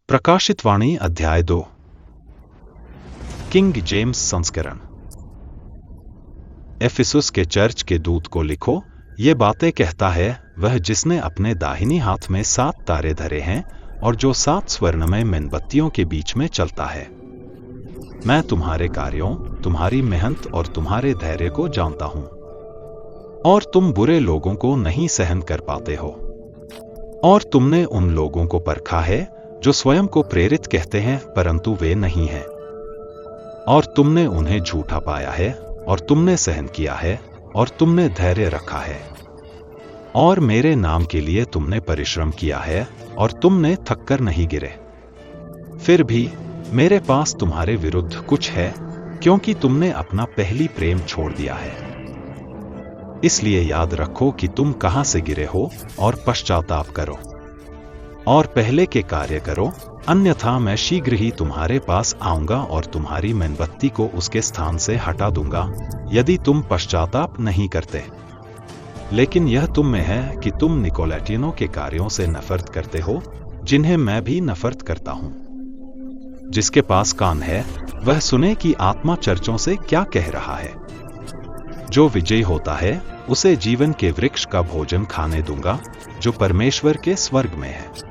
प्रकाशित वाणी अध्याय 2 king James संस्करण। एफिसुस के चर्च के दूत को लिखो, ये बातें कहता है वह जिसने अपने दाहिनी हाथ में 7 तारे धरे हैं और जो 7 स्वर्णमय मेणबत्तियों के बीच में चलता है। मैं तुम्हारे कार्यों, तुम्हारी मेहनत और तुम्हारे धैर्य को जानता हूं, और तुम बुरे लोगों को नहीं सहन कर पाते हो। और तुमने उन लोगों को परखा है जो स्वयं को प्रेरित कहते हैं परंतु वे नहीं हैं, और तुमने उन्हें झूठा पाया है, और तुमने सहन किया है, और तुमने धैर्य रखा है, और मेरे नाम के लिए तुमने परिश्रम किया है, और तुमने थककर नहीं गिरे। फिर भी मेरे पास तुम्हारे विरुद्ध कुछ है, क्योंकि तुमने अपना पहली प्रेम छोड़ दिया है। इसलिए याद रखो कि तुम कहां से गिरे हो और पश्चाताप करो और पहले के कार्य करो, अन्यथा मैं शीघ्र ही तुम्हारे पास आऊंगा और तुम्हारी मेणबत्ती को उसके स्थान से हटा दूंगा, यदि तुम पश्चाताप नहीं करते। लेकिन यह तुम में है कि तुम निकोलैटियनों के कार्यों से नफरत करते हो, जिन्हें मैं भी नफरत करता हूं। जिसके पास कान है वह सुने कि आत्मा चर्चों से क्या कह रहा है। जो विजयी होता है उसे जीवन के वृक्ष का भोजन खाने दूंगा, जो परमेश्वर के स्वर्ग में है।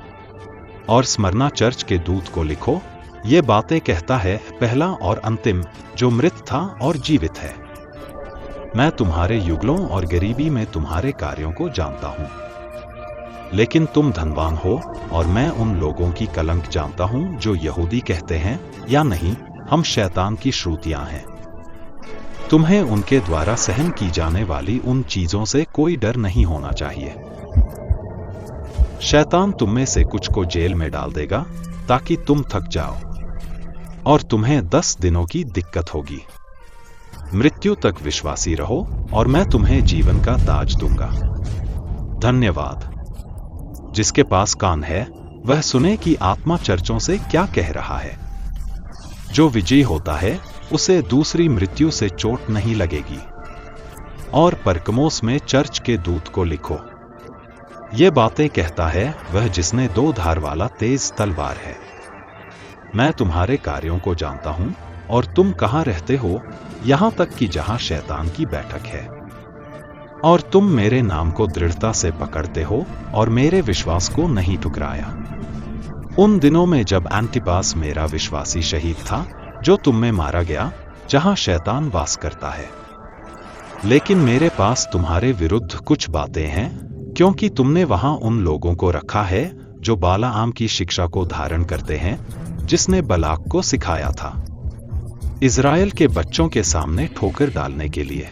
और स्मरना चर्च के दूत को लिखो, ये बातें कहता है पहला और अंतिम, जो मृत था और जीवित है। मैं तुम्हारे युगलों और गरीबी में तुम्हारे कार्यों को जानता हूं, लेकिन तुम धनवान हो, और मैं उन लोगों की कलंक जानता हूं जो यहूदी कहते हैं या नहीं, हम शैतान की श्रुतियां हैं। तुम्हें उनके द्वारा सहन की जाने वाली उन चीजों से कोई डर नहीं होना चाहिए। शैतान तुम में से कुछ को जेल में डाल देगा ताकि तुम थक जाओ, और तुम्हें 10 दिनों की दिक्कत होगी। मृत्यु तक विश्वासी रहो और मैं तुम्हें जीवन का ताज दूंगा। धन्यवाद। जिसके पास कान है वह सुने कि आत्मा चर्चों से क्या कह रहा है। जो विजयी होता है उसे दूसरी मृत्यु से चोट नहीं लगेगी। और परकमोस में चर्च के दूत को लिखो, ये बातें कहता है वह जिसने 2 धार वाला तेज तलवार है। मैं तुम्हारे कार्यों को जानता हूं, और तुम कहां रहते हो, यहां तक कि जहां शैतान की बैठक है। और तुम मेरे नाम को दृढ़ता से पकड़ते हो और मेरे विश्वास को नहीं ठुकराया। उन दिनों में जब एंटिपास मेरा विश्वासी शहीद था, जो तुम में मारा गया, जहां शैतान वास करता है। लेकिन मेरे पास तुम्हारे विरुद्ध कुछ बातें हैं, क्योंकि तुमने वहां उन लोगों को रखा है जो बालाआम की शिक्षा को धारण करते हैं, जिसने बलाक को सिखाया था, इज़राइल के बच्चों के सामने ठोकर डालने के लिए,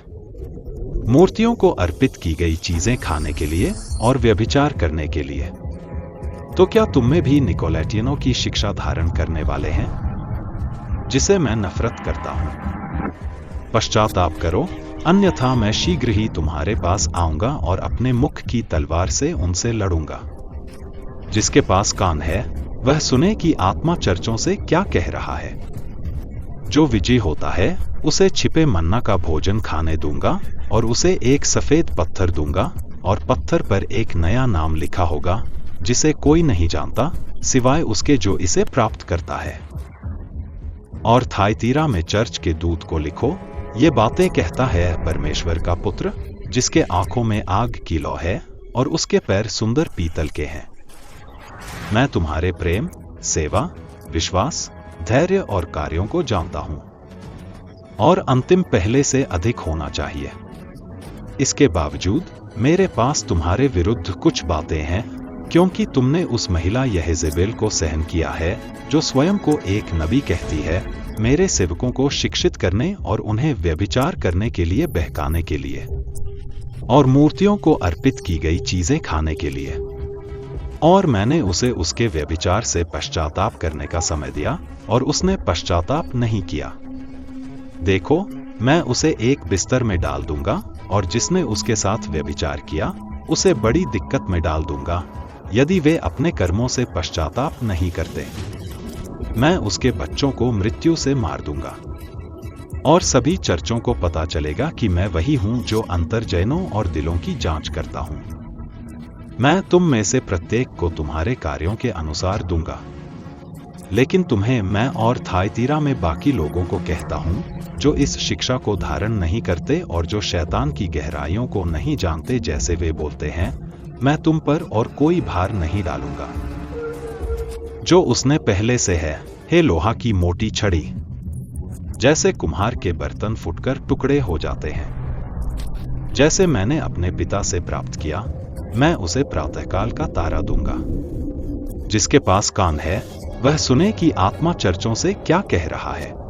मूर्तियों को अर्पित की गई चीजें खाने के लिए और व्यभिचार करने के लिए। तो क्या तुम में भी निकोलैटियनों की शिक्षा धारण करने वाले हैं, जिसे मैं नफरत करता हूं? पश्चाताप करो, अन्यथा मैं शीघ्र ही तुम्हारे पास आऊंगा और अपने मुख की तलवार से उनसे लड़ूंगा। जिसके पास कान है वह सुने कि आत्मा चर्चों से क्या कह रहा है। जो विजयी होता है उसे छिपे मन्ना का भोजन खाने दूंगा, और उसे एक सफेद पत्थर दूंगा, और पत्थर पर एक नया नाम लिखा होगा जिसे कोई नहीं जानता सिवाय उसके जो इसे प्राप्त करता है। और थाइतीरा में चर्च के दूत को लिखो, ये बातें कहता है परमेश्वर का पुत्र, जिसके आंखों में आग की लौ है और उसके पैर सुंदर पीतल के हैं। मैं तुम्हारे प्रेम, सेवा, विश्वास, धैर्य और कार्यों को जानता हूं, और अंतिम पहले से अधिक होना चाहिए। इसके बावजूद मेरे पास तुम्हारे विरुद्ध कुछ बातें हैं, क्योंकि तुमने उस महिला यहेजेबेल को सहन किया है, जो स्वयं को एक नबी कहती है, मेरे सेवकों को शिक्षित करने और उन्हें व्यभिचार करने के लिए बहकाने के लिए, और मूर्तियों को अर्पित की गई चीजें खाने के लिए। और मैंने उसे उसके व्यभिचार से पश्चाताप करने का समय दिया, और उसने पश्चाताप नहीं किया। देखो, मैं उसे एक बिस्तर में डाल दूंगा, और जिसने उसके साथ व्यभिचार किया उसे बड़ी दिक्कत में डाल दूंगा, यदि वे अपने कर्मों से पश्चाताप नहीं करते। मैं उसके बच्चों को मृत्यु से मार दूंगा, और सभी चर्चों को पता चलेगा कि मैं वही हूं जो अंतर्जनों और दिलों की जांच करता हूं। मैं तुम में से प्रत्येक को तुम्हारे कार्यों के अनुसार दूंगा। लेकिन तुम्हें मैं और थायतीरा में बाकी लोगों को कहता हूँ जो इस शिक्षा को धारण नहीं करते और जो शैतान की गहराइयों को नहीं जानते जैसे वे बोलते हैं, मैं तुम पर और कोई भार नहीं डालूंगा जो उसने पहले से है। हे लोहा की मोटी छड़ी, जैसे कुम्हार के बर्तन फुटकर टुकड़े हो जाते हैं, जैसे मैंने अपने पिता से प्राप्त किया, मैं उसे प्रातःकाल का तारा दूंगा। जिसके पास कान है वह सुने कि आत्मा चर्चों से क्या कह रहा है।